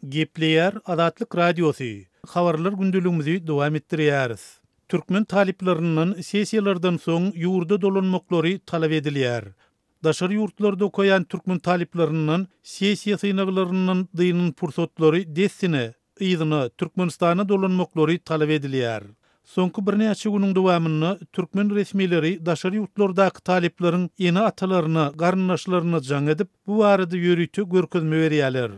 Gepleyer Adatlyk Radiosu. Habarlar gündülüğümüzü dowam etdirýäris. Türkmen taliplerinin sesiýalardan soň ýurda dolanmaklary talap edilýär. Daşary ýurtlarda okuyan Türkmen taliplerinin sesiýa synaklarynyň dynyň pursatlary dessine, ýygyna Türkmenistana dolanmaklary talap edilýär. Soňky birnäçe günüň dowamyny Türkmen resmileri daşary ýurtlardaky talipleriň ýene atalaryna, garyndaşlaryna jaň edip, bu barada ýörüýti görkezme berýärler.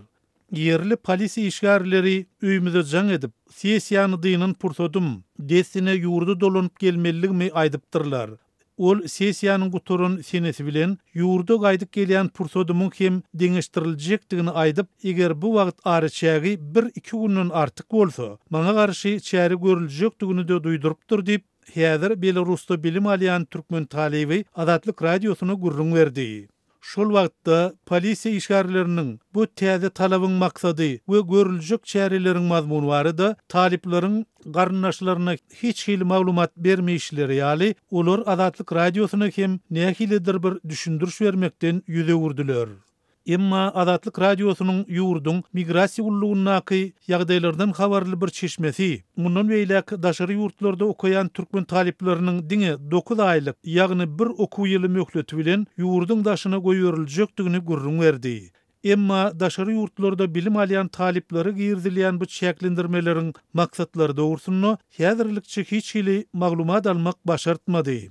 Yerli polisi işgärleri öýümüze jaň edip, sesiýany dynyň pursatum, dessine ýurda dolanyp gelmeligimi aýdypdyrlar. Ol sesiýanyň guturun senesi bilen ýurda gaýdyp gelýän pursatymyň hem deňeşdiriljekdigini aýdyp, eger bu wagt araçagy 1-2 günden artyk bolsa, maňa garşy çäre görüljekdigini de duýdurypdyr diýip, häzir Belarusda bilim alýan türkmen talibi Adatlyk Radiosyna gurrun berdi. Şol wagtda polisiýa işgärleriniň bu täze talabyň maksady we görüljek çäreleriň mazmuny barada talipleriň garyndaşlaryna hiç hili maglumat bermeýişleri ýaly olar Adatlyk Radiosyna hem nähilidir bir düşündürüş bermekden ýüze urdular. Emma Adatlyk Radiosynyň ýurdun migrasiýa ullugynaky ýagdaýlardan habarly bir çeşmesi, mundan beýlek daşary ýurtlarda okuyan türkmen talipleriniň diňe 9 aýlyk, ýagny bir okuw ýyly möhleti bilen ýurdun daşyna goýuryljekdigini gurrun berdi. Emma daşary ýurtlarda bilim alýan talipleri girdilýän bu çäklendirmeleriň maksatlary dogrusyny häzirlikçe hiç hili maglumat almak başartmady.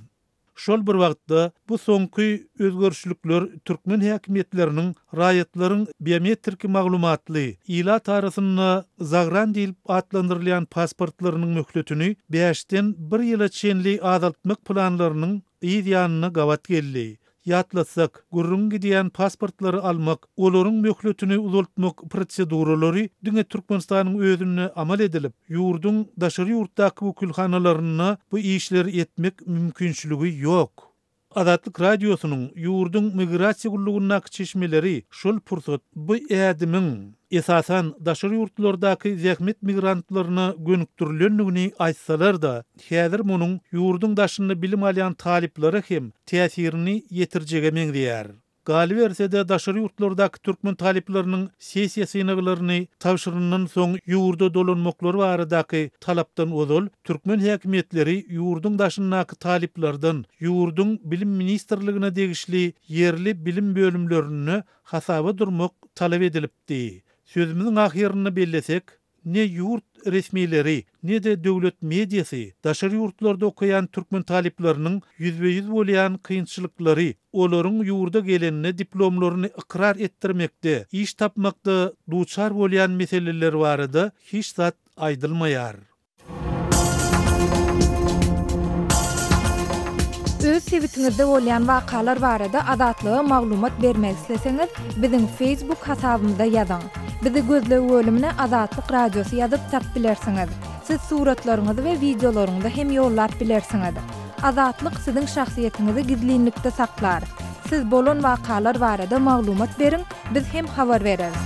Şol bir wagtda bu soňky özgörüşlükler türkmen häkimetleriniň raýatlaryň biometrik maglumatly ila tarasyna zagran diýip atlandyrylýan pasportlarynyň möhletini 5-den 1 ýyla çenli azaltmak planlarynyň ýa-da gawat geldi. Ýatlasak, gurrun gidýän pasportlary almak, olaryň möhletini uzaltmak proseduralary diňe Türkmenistanyň özüne amal edilip, ýurdun daşary ýurtdaky wekilhanalaryna bu işleri etmek mümkinçiligi ýok. Adatlyk Radiosynyň ýurdun migrasiýa gullugynaky çeşmeleri şol pursat bu ädimiň esasan daşary ýurtlardaky zähmet migrantlaryna gönükdirilendigini aýtsalar da, häzir munyň ýurdun daşyny bilim alýan talipleri hem täsirini ýetirjege meňdýär. Galy bersede daşary ýurtlardaky türkmen talipleriniň sesiýa synaklaryny tapşyryndan soň ýurda dolanmaklary baradaky talapdan ozal türkmen häkimetleri ýurdun daşyndaky taliplerden ýurdun bilim ministrligine degişli yerli bilim bölümlerini hasaba durmak talap edilipdi. Sözümüziň ahyryny bellesek, ne ýurt resmileri, ne de döwlet mediýasy daşary ýurtlarda okuyan türkmen talipleriniň ýüzbe-ýüz bolýan kynçylyklary, olaryň ýurda gelenine diplomlaryny ikrar etdirmekde, iş tapmakda duçar bolýan meseleler barada hiç zat aýdylmaýar. Öz sebitiňizde bolýan wakalar barada adatlyga maglumat bermek isleseňiz, biziň Facebook hasabymyzda ýazyň. Bizi gözlegi bölümine Adatlyk Radiosy ýazyp tap bilersiňiz. Siz suratlaryňyzy we videolaryňyzy hem ýollap bilersiňiz. Adatlyk siziň şahsiýetiniňizi gizlinlikde saklar. Siz bolan wakalar barada maglumat beriň, biz hem habar bereriz.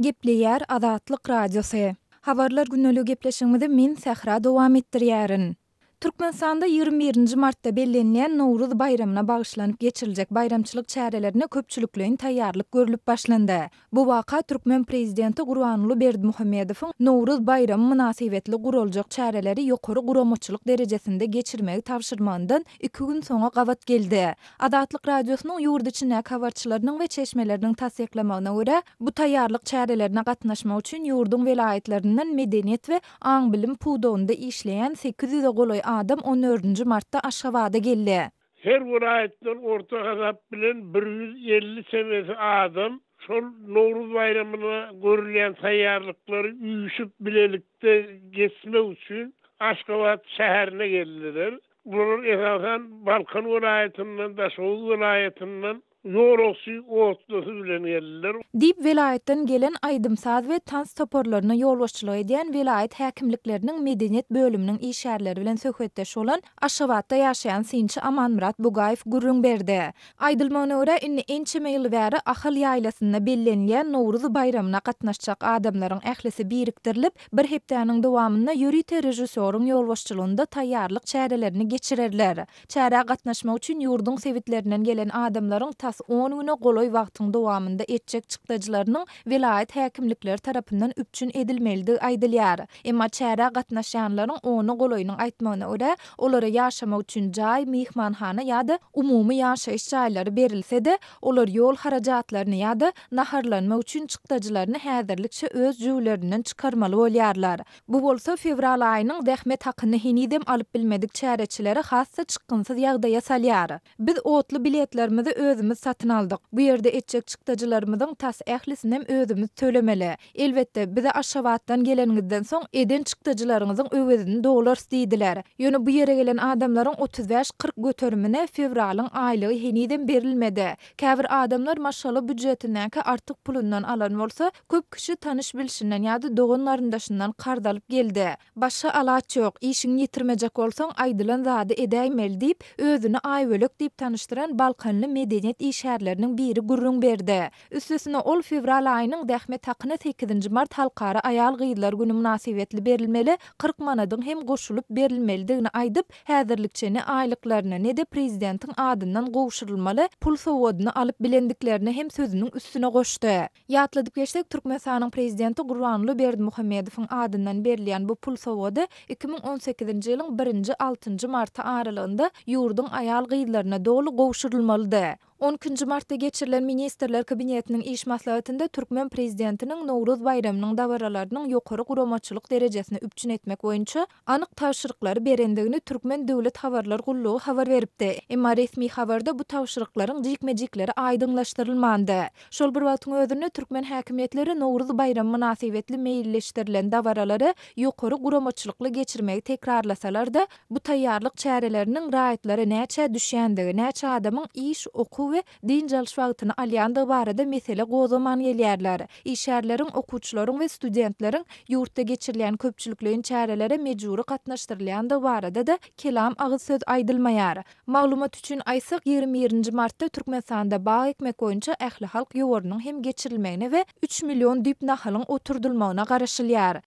Gepleýär Adatlyk Radiosy. Habarlar günnälik gepleşigimizi men Sahra dowam etdirýärin. Türkmenistanda 21 martda bellenýän Nowruz bayramyna bagyşlanyp geçiriljek bayramçylyk çärelerine köpçüliklerin taýýarlyk görülüp başlandy. Bu waka Türkmen prezidenti Gurbanuly Berdimuhammedowyň Nowruz bayramy münasibetli guraljak çäreleri ýokary guramaçylyk derejesinde geçirmegi tapşyrmandan 2 gün soňra gawat geldi. Adatlyk Radiosynyň ýurt içindäki habarçylarynyň we çeşmeleriniň tasdiklamagyna görä, bu taýýarlyk çärelerine gatnaşmak üçin ýurdun welaýatlerinden medeniýet we aň bilim puwdawynda işleýän 800 golay adam 14 martda Aşgabatda geldi. Her vilayetden orta hasap bilen 150 senesi adam şol Nowruz bayramyna görülen taýýarlyklary üýüşüp bilelikde geçmek üçin Aşgabat şäherine geldiler. Bular esasen Balkan vilayetinden da Şol vilayetinden Ýoroksy otlasy bilen geldiler. Dip welaýetden gelen aýdymsaz we tans toporlaryna ýolbaşçylyk edýän welaýet häkimlikleriniň medeniýet bölüminiň işgärleri bilen söhbetdeş bolan Aşgabatda ýaşaýan Sinçi Amanmurat Bugaýew gurrun berdi. Aýdylmagyna görä, inni ençe ýyl bäri Ahal ýaýlasyna bellenýän Nowruz bayramyna gatnaşjak adamlaryň ählisi birikdirilip, bir hepdäniň dowamyna ýörüýte rejissöryň ýolbaşçylygynda taýýarlyk çärelerini geçirerler. Çäre gatnaşmak üçin ýurdun sevitlerinden gelen adamlaryň tas 10 güne goloy wagtyň dowamında etjek çykdyjylarynyň vilayet häkimlikleri tarapyndan üpçün edilmeligi aýdylýar. Emma çäre gatnaşanlaryň onu goloynyň aýtmagyna görä, olara ýaşamak üçin jaý, mihmanhana ýa-da umumy ýaşaýyş jaýlary berilse-de, olar ýol harajatlaryny ýa-da naharlanmak üçin çykdyjylaryny häzirlikçe öz jüwlerinden çykarmaly bolýarlar. Bu bolsa fevral aýynyň dähmet hakyny hinidem alyp bilmedik çäreçileri hassa çykgynsyz ýagdaýa salýar. Biz otly biletlerimizi özümüz satyn aldyk. Bu ýerde etjek çykdyjylarymyzyň tas ählisini hem özümüz tölemeli. Elbetde bize Aşgabatdan geleningizden soň eden çykdyjylaryňyzyň öwedini dolar diýdiler. Ýöne bu ýere gelen adamlaryň 35-40 götermine fevralyň aýlygy hinidem berilmedi. Käbir adamlar maşallah büdjetindäki artyk pulundan alan bolsa, köp kişi tanyş bilşinden ýa-da dogan garyndaşyndan kardalyp geldi. Başga alaç ýok, işiňi ýitirmejek bolsaň aýdylan zady edäýmeli diýip özüni aýbölek diýip tanıştyran Balkanly medeniýet işärleriniň biri gurrun berdi. Üstesine ol fevral aýynyň dähmet hakyny 8-nji mart halkara aýal gyýdylar güni münasibetli berilmeli, 40 manadyň hem goşulyp berilmelidigini aýdyp, häzirlikçe ne aýlyklaryna ne de prezidentiň adyndan gowşurulmaly pul sowadyny alyp bilendiklerini hem sözüniň üstüne goşdy. Ýatladyp geçsek, Türkmenistanyň prezidenti Gurbanly Berdimuhammedowyň adyndan berilýän bu pul sowady 2018-nji ýylyň 1-6 marty aralygynda ýurdun aýal gyýdylaryna dolu gowşurulmalydy. 12 martda geçirilen Ministerler Kabinetiniň iş maslahatynda Türkmen prezidentiniň Nowruz bayramynyň dawaralarynyň ýokary guramaçylyk derejesine üpçün etmek boýunça anyk tawşyryklary berendigini Türkmen Döwlet Habarlar Gullugy habar beripdi. Emma resmi habarda bu tawşyryklaryň jikmejikleri aýdynlaşdyrylmandy. Şol bir wagtyň özünde Türkmen häkimetleri Nowruz bayramy münasibetli meýilleşdirilen dawaralary ýokary guramaçylykly geçirmegi tekrarlasalar-da, bu taýýarlyk çäreleriniň raýatlary näçe düşýändigi, näçe adamyň iş, okuw we din jalş wagtyny alýandygy barada mesele gozaman gelýärler. İşärleriň, okuwçylaryň we studentleriň ýurtda geçirilen köpçülikleriň çärelere mejburi gatnaşdyrylýandygy barada da kelam agyz söz aýdylmaýar. Maglumat üçin aýsak 21-nji martda Türkmenistanda bag ekmek boýunça ähli halk ýowarynyň hem geçirilmegine we 3 million düýp nahalyň oturdylmagyna garaşylýar.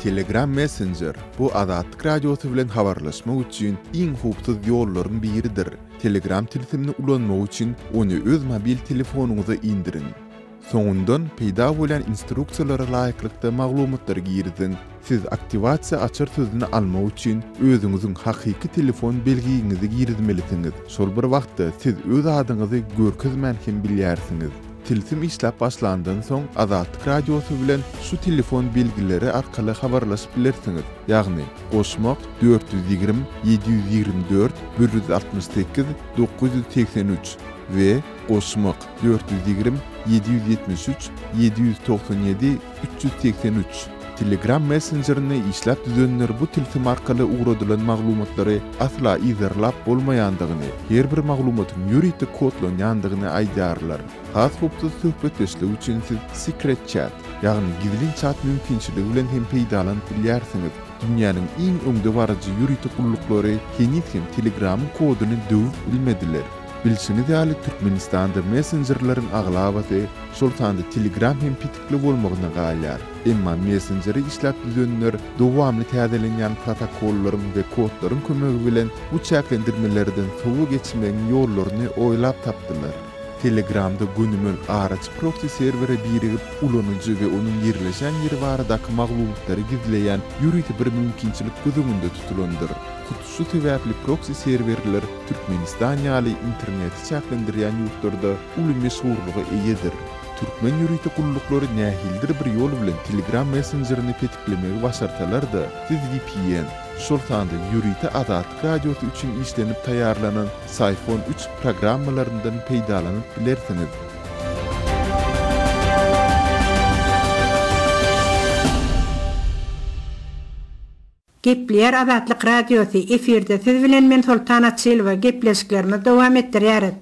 Telegram Messenger bu Azatlyk Radiosu bilen habarlaşmak üçin iň hupsuz ýollardan biridir. Telegram tilsimini ulanmak üçin onu öz mobil telefonuňyza indirin. Soňundan peýda bolan instruksiýalara laýyklykda maglumatlary girdin. Siz aktivasiýa açar sözüni almak üçin özüňiziň hakyky telefon belgiňizi girdmelisiniz. Şol bir wagtda siz öz adyňyzy görkezmän hem bilýärsiňiz. Tilsim işläp başlandan soň Azatlyk Radiosu bilen şu telefon belgileri arkaly habarlaşyp bilersiňiz. Ýagny goşmak 420 724 168 983 we goşmak 420 773 797 383. Telegram Messenger'ini işläp düzenler bu tilsim arkaly ugradylan maglumatlary asla izarlap bolmaýandygyny, her bir maglumatyň ýuridik kodlanýandygyny aýdarlar. Has hupsuz söhbetleşmek üçin siz secret chat, ýagny gizlin chat mümkinçiligi bilen hem peýdalanyp bilýärsiňiz. Dünýäniň iň öňde barajy ýuridik gullyklary henüz hem Telegramyň koduny döwüp bilmediler. Bilşiniz ýaly Türkmenistanda messengerlaryň aglabaty şol sanda Telegram hem pitikli bolmagyna galýar. Emma Messenger'i işläp düzenler dowamly täzelenýän protokollaryň we kodlaryň kömegi bilen bu çäklendirmelerden sowu geçmegiň ýollaryny oýlap tapdylar. Telegramda günümün araç proxy serveri birigip ulanıcı ve onun yerleşen yeri baradaky maglumatlary gizleyen ýuridik bir mümkinçilik gözüňünde tutulandyr. Şu sebäpli proxy serverler Türkmenistan ýaly interneti çäklendirýän ýurtlarda uly meşhurlygy eýedir. Türkmen ýuridik gullyklary nähildir bir ýol bilen Telegram Messenger'ini petiklemegi başarsalar-da, siz VPN, şol sanda ýuridik Azatlyk Radiosu üçin işlenip taýýarlanan Sayfon 3 programmalaryndan peýdalanyp bilersiňiz. Gepler Azatlyk Radiosu efirde siz bilen men Sultana Çelwa gepleşiklerimiz dowam etdirýäris.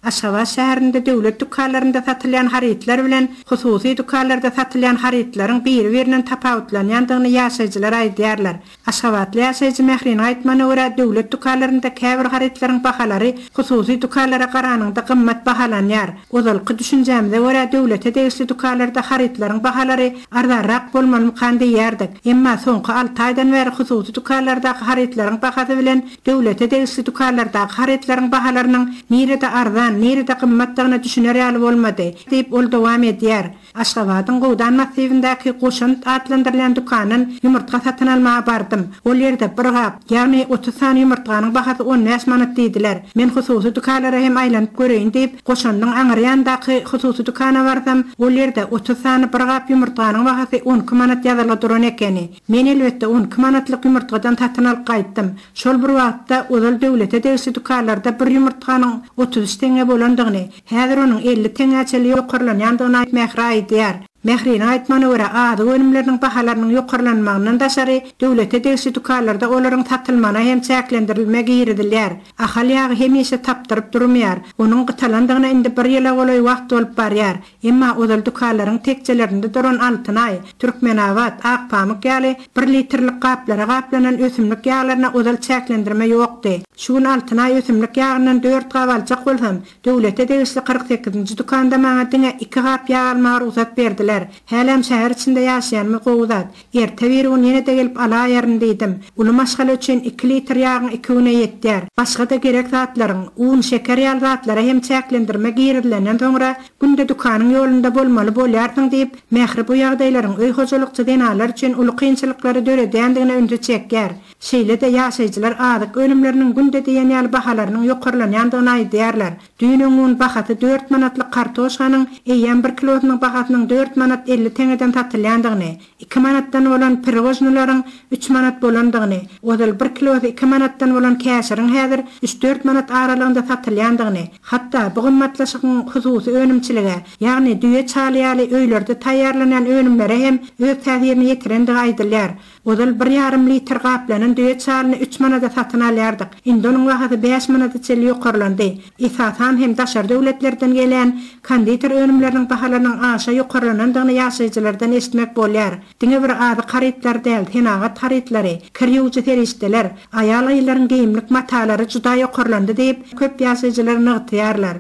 Aşgabat şäherinde döwlet dükkanlarynda satylýan haritler bilen hususy dükkanlarda satylýan haritlaryň bir-birinden tapawutlanýandygyny ýaşaýjylar aýdýarlar. Aşgabatly ýaşaýjy Mehrin aýtmana görä döwlet dukanlarynda käbir haritlaryň bahalary hususy dukanlara garanyňda gymmat bahalanýar. Ozalky düşünjämde görä döwlete degişli dukanlarda haritlaryň bahalary ardarrak bolmaly kandy ýerdik. Emma soňky 6 aýdan beri hususy dukanlardaky haritlaryň bahasy bilen döwlete degişli dukanlardaky haritlaryň bahalarynyň nerede arzan, nerede gymmatlygyna düşüner ýaly bolmady diýip ol dowam edýär. Aşgabatyň Gowdan massivindäki Goşan adlandyrylan dukanyň ýumurtga satyn almaga bardım. Ol ýerde bir gap, ýagny 30 san ýumurtganyň bahasy 15 manat diýdiler. Men hususy dukanlara hem aýlanyp göreýin diýip Goşanyň aňyryandaky hususy dukana bardym. Ol ýerde 30 san bir gap ýumurtganyň bahasy 12 manat ýazyla duran ekeni. Men elbetde 12 manatlyk ýumurtgadan satyn alyp gaýtdym. Şol bir wagtda ozal döwlete degişli dukanlarda bir ýumurtganyň 30 teňe bolandygyny, häzir onuň 50 teňeçeli ýokarlanýandygyny aýtmak diýär. Mehrin aýtmana görä ady önümleriniň bahalarynyň ýokarlanmagynyň daşary döwlete degişli dukanlarda olaryň satylmana hem çäklendirilmegi giridilýär. Ahal ýagy hemişe tapdyryp durmaýar. Onuň gytalandygyna indi bir ýyla bolay wagt bolup barýar. Emma ozal dukanlaryň tekçelerinde duran Altynay, Türkmenawat, Akpamyk ýaly 1 litrlik gaplara gaplanan ösümlik ýaglaryna ozal çäklendirme ýokdy. Şuň Altynay ösümlik ýagynyň 4 gawaljak bolsam, döwlete degişli 48-nji dukanda maňa diňe 2 gap ýag almagy ruhsat berdi. Hälam şäher içinde ýaşaýan Gowdat. Erte bir onu ýene-de gelip alaýaryn diýdim. Uly maşgal üçin 2 litr ýagyň 2 güne ýetdir. Başga da gerek zatlaryň, un, şeker ýaly zatlara hem çäklendirme girilenden soňra günde dukanyň ýolunda bolmaly bolýardyň diýip, Mehri bu ýagdaýlaryň öý hojalykçy denalar üçin uly kynçylyklary döredýändigine öňde çekýär. Şeýle de ýaşaýjylar adyk önümleriniň günde diýen ýaly bahalarynyň ýokarlanýandygyny aýdýarlar. Düýnüň bahasy 4 manatlyk kartoşkanyň eýen 1 kilosynyň bahasynyň 4 manat 50 teňeden satylýandygyny, 2 manatdan bolan pirogojnylaryň 3 manat bolandygyny, ozal 1 kilosy 2 manatdan bolan käşiriň häzir 3-4 manat aralygynda satylýandygyny, hatda bu gymmatlaşygyň hususy önümçiligi, ýagny düýe çalýaly öýlerde taýýarlanan önümlere hem öz täsirini ýetirendigi aýdylýar. Ozal 1,5 litr gaplanan düýe çalyny 3 manata satyn alýardyk. Indi onuň wagty 5 manata çeli ýokarlandy. Esasan hem daşar döwletlerden gelen konditer önümleriniň bahalarynyň aşa ýokarlanandygyny ýaşaýjylardan eşitmek bolýar. Diňe bir ady haritlar däl, henagat haritlary, kirýüjü terişdeler, aýal aýlaryň geýimlik matalary juda ýokarlandy diýip köp ýaşaýjylar nygtýarlar.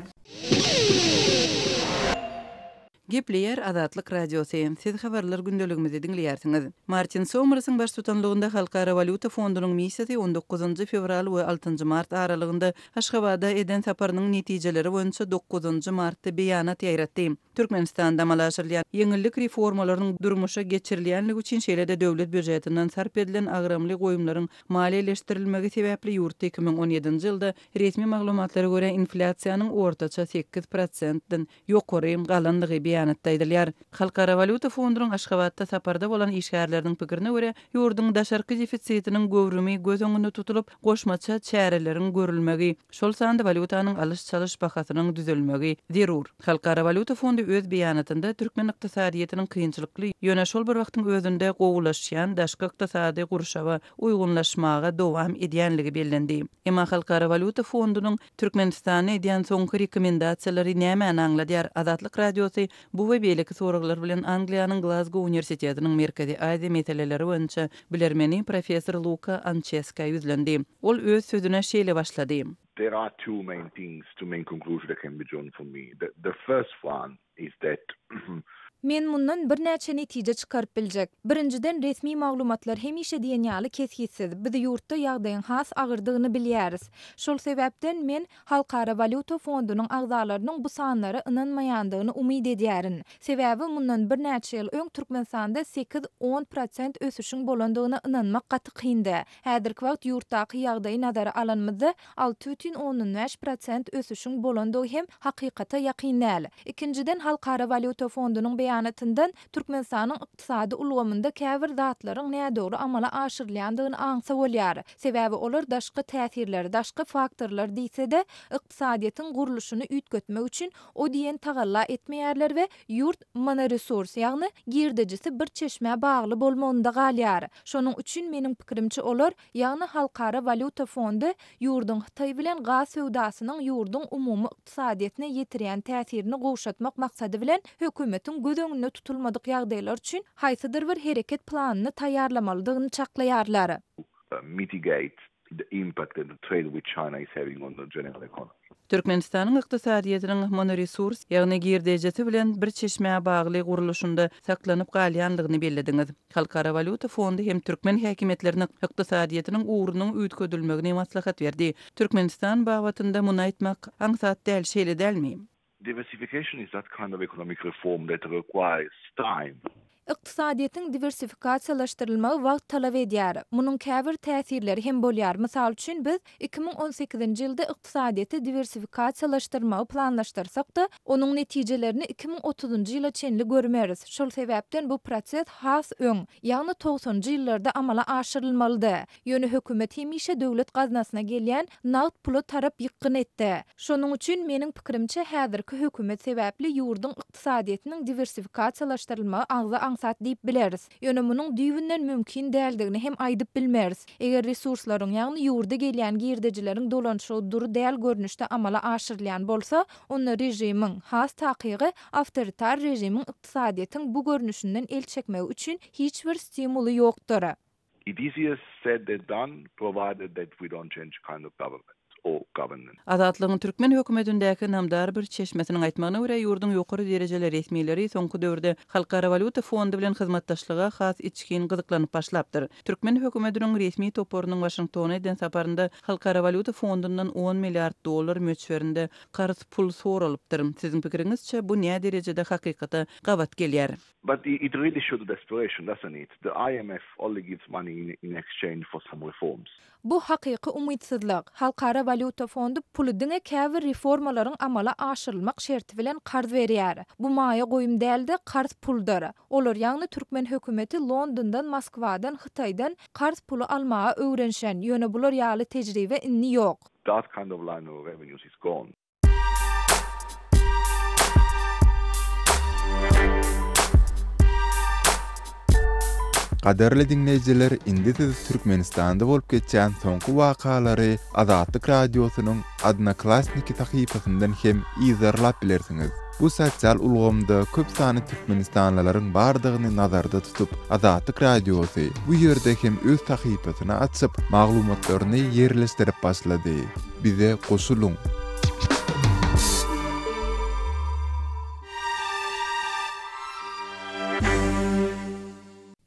Gepleyer Azatlyk Radiosu. Siz habarlar gündeligimizi dinleýärsiňiz. Martin Sommersyň baş tutanlygynda Halkara Valuta Fondunyň missiýasy 19 fevral we 6 mart aralygynda Aşgabada eden saparynyň netijeleri boýunça 9 martda beýanat ýaýratdy. Türkmenistanda amalaşylýan ýeňillik reformalarynyň durmuşa geçirilýänligi üçin şeýle-de döwlet büdjetinden sarp edilen agramly goýumlaryň maliýeleşdirilmegi sebäpli ýurtda 2017-nji ýylda resmi maglumatlara görä inflasiýanyň ortaça 8%-den ýokary galandygy beýanatda edilýär. Halkara Valuta Fondunyň Aşgabatda saparda bolan işgärleriň pikirine görä ýurduň daşarky defisitiniň göwrümi göz öňünde tutulup goşmaça çäreleriň görülmegi, şol sanda valutanyň alış-çalış bahasynyň düzelmegi zerur. Halkara Valuta Fondu öz beýanatynda Türkmen ykdysadyýatynyň kynçylykly ýöne şol bir wagtyň özünde gowulaşýan daşky ykdysady gurşawa uýgunlaşmaga dowam edýänligi bellendi. Emma Halkara Valuta Fondunyň Türkmenistana edýän soňky rekomendasiýalary näme aňladýar? Azatlyk Radiosu bu we beýleki soraglar bilen Angliýanyň Glasgow Universitetiniň Merkezi Aziýa meseleleri boýunça bilermeni professor Luka Anceska ýüzlendi. Ol öz sözüne şeýle başlady. There are two main conclusions that can be drawn from me. The first one is that Men mundan bir näçe netije çykaryp biljek. Birinciden resmi maglumatlar hemişe diýen ýaly keskitsiz. Biz ýurtda ýagdaýyň has agyrdygyny bilýäris. Şol sebäpden men Halkara Valuta Fondunyň agzalarynyň bu sanlary ynanmaýandygyny umyd edýärin. Sebäbi mundan bir näçe ýyl öň Türkmenistanda 8-10% ösüşiň bolandygyna ynanmak gaty kyndy. Häzirki wagt ýurtdaky ýagdaýy nazara alınmyzda 6,5% ösüşiň bolandygy hem hakykata ýakyn. Ikinciden Halkara Valuta Fondunyň beýanatyndan Türkmenistanyň ykdysady ulgamynda käbir zatlaryň nädöwri amala aşyrylýandygyny aňsa bolýar. Sebäbi olar daşky täsirler, daşky faktorlar diýse-de ykdysadyýatyň guruluşyny üýtgetmek üçin o diýen tagalla etmeýärler we ýurt mana resurs, ýagny girdejisi bir çeşme bagly bolmagynda galýar. Şonuň üçin meniň pikirimçe olar, ýagny Halkara Valuta Fondu ýurduň Hytaý bilen gaz sowdasynyň ýurduň umumy ykdysadyatyna ýetirýän täsirini gowşatmak maksady bilen hökümetiň göz göz öňünde tutulmadyk ýagdaýlar üçin haýsydyr bir hereket planyny taýýarlamalydygyny çaklaýarlar. Mitigate the impact that the trade with China is having on the general economy. Türkmenistanyň ykdysadyýatynyň monoresurs, ýagny girdejeti bilen bir çeşmeýe bagly guruluşynda saklanyp galýanlygyny bellädiňiz. Halkara Valuta Fondu hem türkmen häkimetleriniň ykdysadyýatynyň uğrunyň üýtközülmegine maslahat berdi. Türkmenistan bagatynda muny aýtmak aňsat däl şeýle dälmi? Diversification is that kind of economic reform that requires time. Iqtisadiýetin diversifikasiýalaşdyrylmagy wagt talap edýär. Munyň käbir täsirleri hem bolýar. Mysal üçin biz 2018-nji ýylda iqtisadiýety diversifikasiýalaşdyrmagy planlaşdyrsak-da, onuň netijelerini 2030-njy ýyla çenli görmeris. Şol sebäpden bu proses has öň, ýagny 90-njy ýyllarda amala aşyrylmalydy. Ýöne hökümet hemişe döwlet gaznasyna gelýän nagd puly tarap ýykyn etdi. Şonuň üçin meniň pikirimçe häzirki hökümet sebäpli ýurduň iqtisadiýetiniň diversifikasiýalaşdyrylmagy agza sat diýip bileriz. Ýöne munyň düýbünden mümkin däldigini hem aýdyp bilmeriz. Eger resurslaryň ýagny ýurda gelýän girdejileriň dolanşygy dur däl görnüşde amala aşyrylýan bolsa, onda rejimiň has takygy awtoritar rejimiň iqtisadiýetin bu görnüşinden el çekmek üçin hiç bir stimuly ýokdur. It is easier said than done, provided that we don't change kind of government. Azatlygyň türkmen hökümetindäki namdar bir çeşmesiniň aýtmagyna görä ýurdun ýokary derejeler resmiýetleri soňky döwürde Halkara Valuta Fondu bilen hyzmatdaşlyga has içkin gyzyklanyp başlapdyr. Türkmen hökümetiniň resmi toporunyň Washingtona eden saparynda Halkara Valuta Fondundan $10 milyard möçberinde garz pul soralypdyr. Siziň pikiriňizçe bu näme derejede hakykata gabat gelýär? But it really shows desperation, doesn't it? The IMF only gives money in exchange for some reforms. Bu hakyky umydsızlyk. Halkara Valuta Fondu puly diňe käbir reformalaryň amala aşyrylmak şerti bilen garz berýär. Bu maýa goýum däldi, garz puldur. Olar ýagny türkmen hökümeti Londondan, Moskwadan, Hytaýdan garz puly almaga öwrenşen. Ýöne bular ýaly tejribe inni ýok. That kind of line of revenues is gone. Qaderli dinleyijiler, indi siz Türkmenistanda bolup geçýän soňky wakalary Azatlyk radiosynyň Adnaklasniki tahypasyndan hem izlerlap bilersiňiz. Bu sosial ulgamda köp sany Türkmenistanlylaryň bardygyny nazarda tutup, Azatlyk radiosy bu ýerde hem öz tahypasyny açyp, maglumatlaryny ýerleşdirip başlady. Bize goşuluň.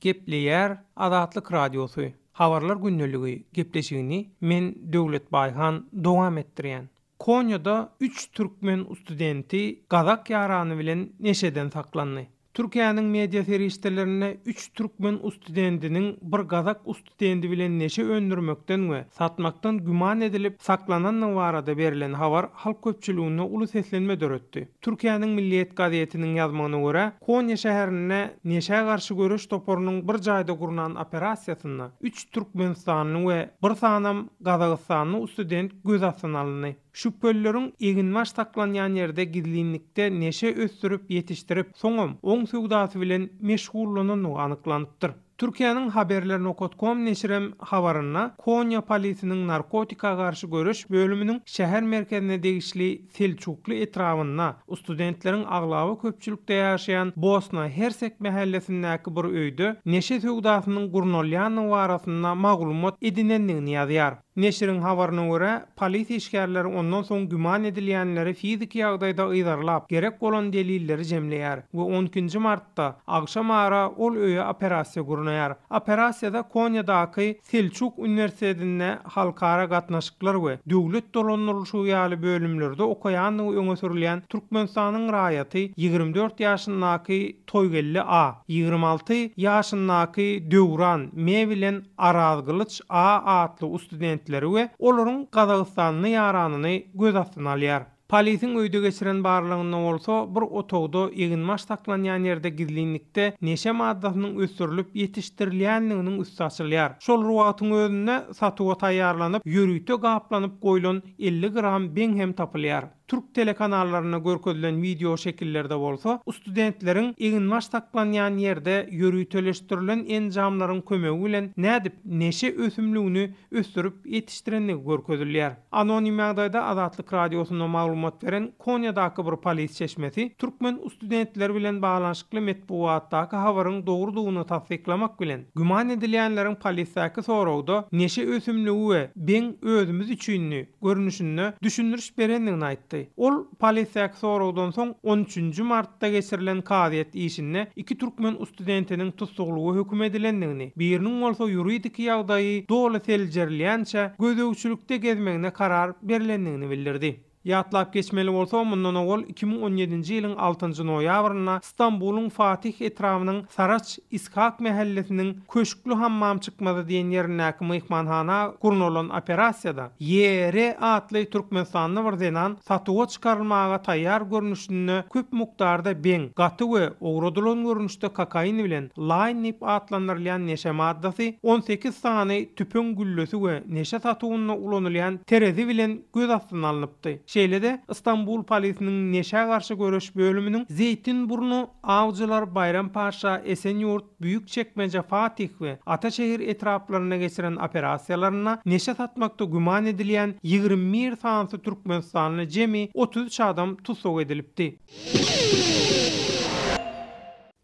Gepleýär Azatlyk radiosu. Habarlar günneligi gepleşigini men Döwlet Bayhan dowam etdirýän. Konya'da 3 türkmen studenti gazak ýarany bilen neşeden saklandy. Türkiýanyň media serişlerine 3 türkmen studentiniň bir gazak studenti bilen neşe öndürmekden we satmakdan güman edilip saklananyň barada berilen habar halk köpçüligine uly seslenme döretdi. Türkiýanyň Milliýet gazetiniň ýazmagyna görä, Konya şäherine neşe garşy görüş toporunyň bir jaýda gurulan operasiýasyna 3 türkmenstanly we bir sanam Gazakstanly student göz astyna alındy. Şüphelilerin eginmaş saklanyan yerde gizlilikte neşe östürüp yetiştirip soňam oň söwdasy bilen meşgullanyny anyklandypdyr. Türkiýanyň haberler.com neşrem habaryna Konya polisiniň narkotika garşy görüş bölüminiň şäher merkezine degişli Selçuklu etrawyna studentleriň aglawy köpçülükde ýaşaýan Bosna Hersek mahallesindäki bir öýde neşe söwdasynyň gurnolýany warasyna maglumat edinendigini ýazýar. Neşrin habaryna görä, polis işgärleri ondan soň güman edilýänleri fizik ýagdaýda ýydarlap, gerek bolan delilleri jemleýär we 12-nji martda agşam ara ol öýe operasiýa gurnaýar. Operasiýada Konya'daky Selçuk Üniversitetine halkara gatnaşyklar we döwlet dolanylşy ýaly bölümlerde okaýan öňe sürilýän Türkmenistanyň raýaty 24 ýaşyndaky Toygelli A, 26 ýaşyndaky Döwran M bilen Arazgylyç A atly student we olaryň Gazakstanly ýaranyny göz astyna alýar. Polisiň öýde geçiren barlygyna bolsa bir otogda eginmaş saklanýan ýerde gizlilikde neşe maddasynyň ösürilip ýetişdirilýändiginiň üstü açylýar. Şol ruwatyň özünde satyga taýýarlanyp, ýürüýte gaplanyp goýulan 50 gram beň hem tapylýar. Türk telekanallarına görkezlen video şekillerde bolsa, studentlerin eginmaş taklanýan ýerde ýörüýteleşdirilen enjamlaryň kömegi bilen nädip neşe ösümlüğünü östürüp yetiştirenligi görkezilýär. Anonim ýagdaýda Azatlyk radiosyna maglumat beren Konya'daky bir polis çeşmesi türkmen studentler bilen baglanşykly metbuatdaky habaryň dogrudygyny tasdiklamak bilen güman edilýänleriň polisdaky soragda neşe ösümlüğü we ben özümüz üçünni görünüşini düşündürüş berenligini aýtdy. Ol polisdaky soragdan soň 13 martda geçirilen kadyet işinde iki türkmen studentiniň tutuklugy höküm edilendigini, biriniň bolsa ýuridik ýagdaýy dogly seljerlýänçe gözegçilikde gezmegine karar berilendigini bildirdi. Ýatlap geçmeli bolsa mundan owal 2017-nji ýylyň 6-njy noýabryna Istanbulyň Fatih etrafynyň Saraç İshak mahallesiniň köşkli hammam çykmady diýen ýerindäki myhmanhana gurnulan operasiýada YR atly Türkmenistanyň bir zenan satyga çykarylmaga taýýar görnüşini köp mukdarda ben, gaty we ogrudylan görnüşde kokain bilen Laynip atlandyrylýan neşe maddasy, 18 sany tüpün güllesi we neşe satygyna ulanylýan terezi bilen göz astyna alınıpdy. Şeýlede İstanbul polisiniň neşe garşy görüş bölüminiň Zeytinburnu, Awjylar, Bayrampaşa, Esenyurt, Büyükçekmece, Fatih we Ataşehir etraplaryna geçiren operasiýalaryna neşe satmakda güman edilýän 21 sansy Türkmenistanly jemi 33 adam tutuk edilipdi.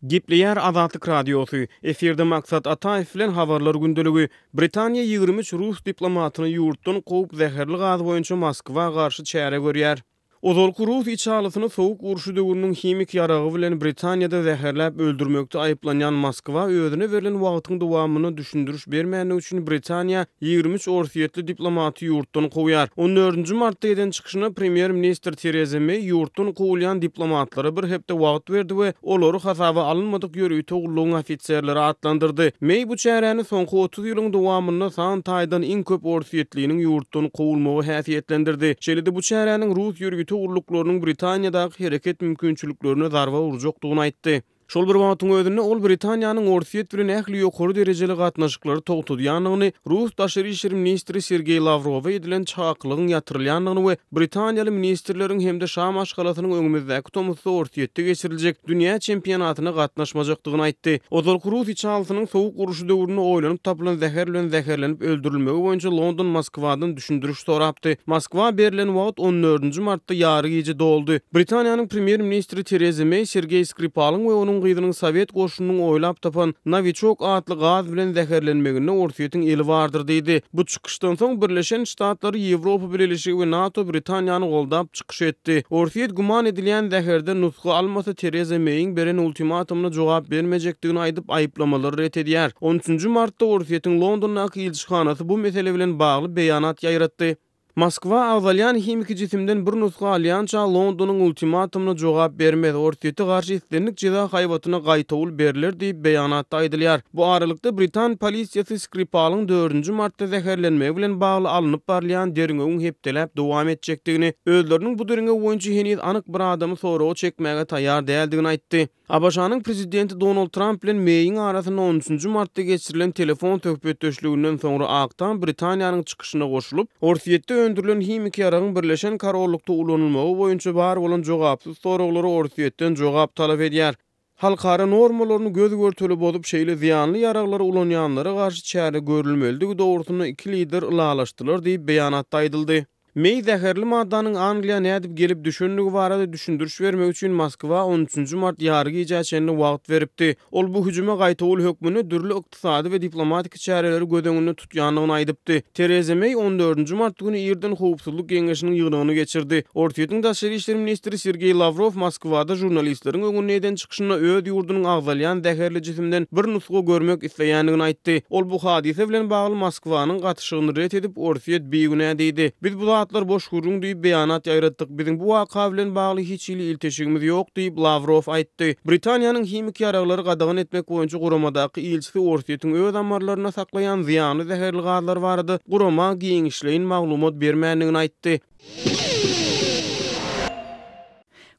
Gepleýär Azatlyk radiosu. Eferde Maksat Ataev bilen habarlar gündeligi. Britaniýa 23 Rus diplomatyny ýurtdan gowy zäherli gaz boýunça Moskwa garşy çäre görýär. Ozolky Rus içalysyny sowuk uruşy döwrüniň himik ýaragy bilen Britaniýada zäherläp öldürmekde aýplanýan Moskwa özüne berilen wagtyň dowamyny düşündürüş bermäni üçin Britaniýa 23 orsiýetli diplomaty ýurtdan gowýar. 14-nji martda eden çykyşyna premier minister Theresa May ýurtdan gowulýan diplomatlara bir hepde wagt berdi we olary hasaba alınmadyk ýörüýi togullygyň ofitserleri atlandyrdy. May bu çäreni soňky 30 ýylyň dowamyna san taýdan iň köp orsiýetliğiniň ýurtdan gowulmagy häsiýetlendirdi. Şeýlede bu çärenin Rus ýörüýi togurluklarynyň Britaniýadaky hereket mümkinçiliklerine darwa urjakdygyny aýtdy. Şol bir wagtyň özünde ol Britaniýanyň orsiýet bilen ähli ýokary derejeli gatnaşyklary togtudýanyny, Rus daşary işler ministri Sergey Lavrowa edilen çaklygyň ýatyrylýanyny we Britaniýaly ministrleriň hemde şam aşgalasynyň öňümizdäki tomusda orsiýetde geçiriljek dünýä çempionatyna gatnaşmajakdygyny aýtdy. Ozalky Rus içalysynyň sowuk uruşy döwründe oýlanyp tapylan zäher bilen zäherlenip öldürilmegi boýunça London Moskwadan düşündürüş sorapdy. Moskwa berilen wagt 14-nji martda ýary gece doldy. Britaniýanyň premier ministri Theresa May Sergey Skripal'yň we onuň gyzynyň Sowet goşunynyň oýlap tapan Novichok atly gaz bilen zäherlenmegine orsiýetiň eli bardyr diýdi. Bu çykyşdan soň Birleşen Ştatlary, Ýewropa Birleşigi we NATO Britaniýany goldap çykyş etdi. Orsiýet guman edilýän zäherde nusga almasa Theresa May'iň beren ultimatumyna jogap bermejekdigini aýdyp aýyplamалary ret edýär. 13-nji martda orsiýetiň Londondaky elçixanasy bu mesele bilen bagly beýanat ýaýratdy. Moskwa awzalyan himiki jisimden bir nusga alýança Londonyň ultimatumyna jogap bermedi. Orsiýete garşy istenlik jeda haýwatyna gaýtawul beriler diýip beýanatda aýdylýar. Bu aralykda Britan polisiýasy Skripal'yň 4-nji martda zäherlenmegi bilen bagly alınıp barlayan deriňegiň hepdelep dowam etjekdigini, özleriniň bu deriňe boýunça henüz anyk bir adamy soragy çekmäge taýýar däldigini aýtdy. Abaşanyň prezidenti Donald Trump bilen May'iň arasynda 13-nji martda geçirilen telefon töhbetdeşliginden soňra Aktan Britaniýanyň çykyşyna goşulyp, orsiýetde öndürilen himiki ýaragyň Birleşen Kararlykda ulanylmagy boýunça bar bolan jogapsyz soraglary orsiýetden jogap talap edýär. Halkara normalaryny göz görteli bolup şeýle ziýanly ýaraglary ulanýanlara garşy çäre görülmeligi dogrusyna iki lider ılalaşdylar diýip beýanatda aýdyldy. May zäherli maddanyň Angliýa nädip gelip düşenligi barada düşündürüş bermek üçin Moskwa 13-nji mart ýary gecäçeni wagt beripdi. Ol bu hüjüme gaýtawul hökmüni dürli ykdysady we diplomatik çäreleri gödeňinde tutýanlygyny aýdypdy. Theresa May 14-nji mart güni Ýerden howpsuzlyk geňeşiniň ýygynyny geçirdi. Orsiýetiň daşary işler ministri Sergey Lavrov Moskwada jurnalistleriň öňüne eden çykyşyna öz ýurdunyň awzalyan zäherli jisimden bir nusga görmek isleýänligini aýtdy. Ol bu hadise bilen bagly Moskwanyň gatyşygyny ret edip orsiýet beýgüne diýdi. Biz bu boş gurrun diýip beýanat ýaýratdyk. Biziň bu waka bilen bagly hiç ýyly ilteşigimiz ýok diýip Lavrov aýtdy. Britaniýanyň himik ýaraglary gadagan etmek boýunça guramadaky ilçisi orsiýetiň öz amarlaryna saklaýan ziýanly zäherli gazlar barady. Gurama giňişleýin maglumat bermänligini aýtdy.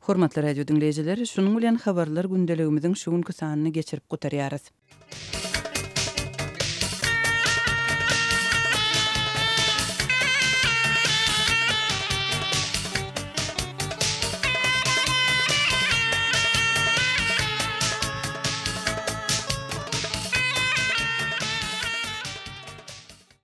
Hormatly radio dinleýijiler, şunuň bilen habarlar gündeligimiziň şu günkü sanyny geçirip gutarýarys.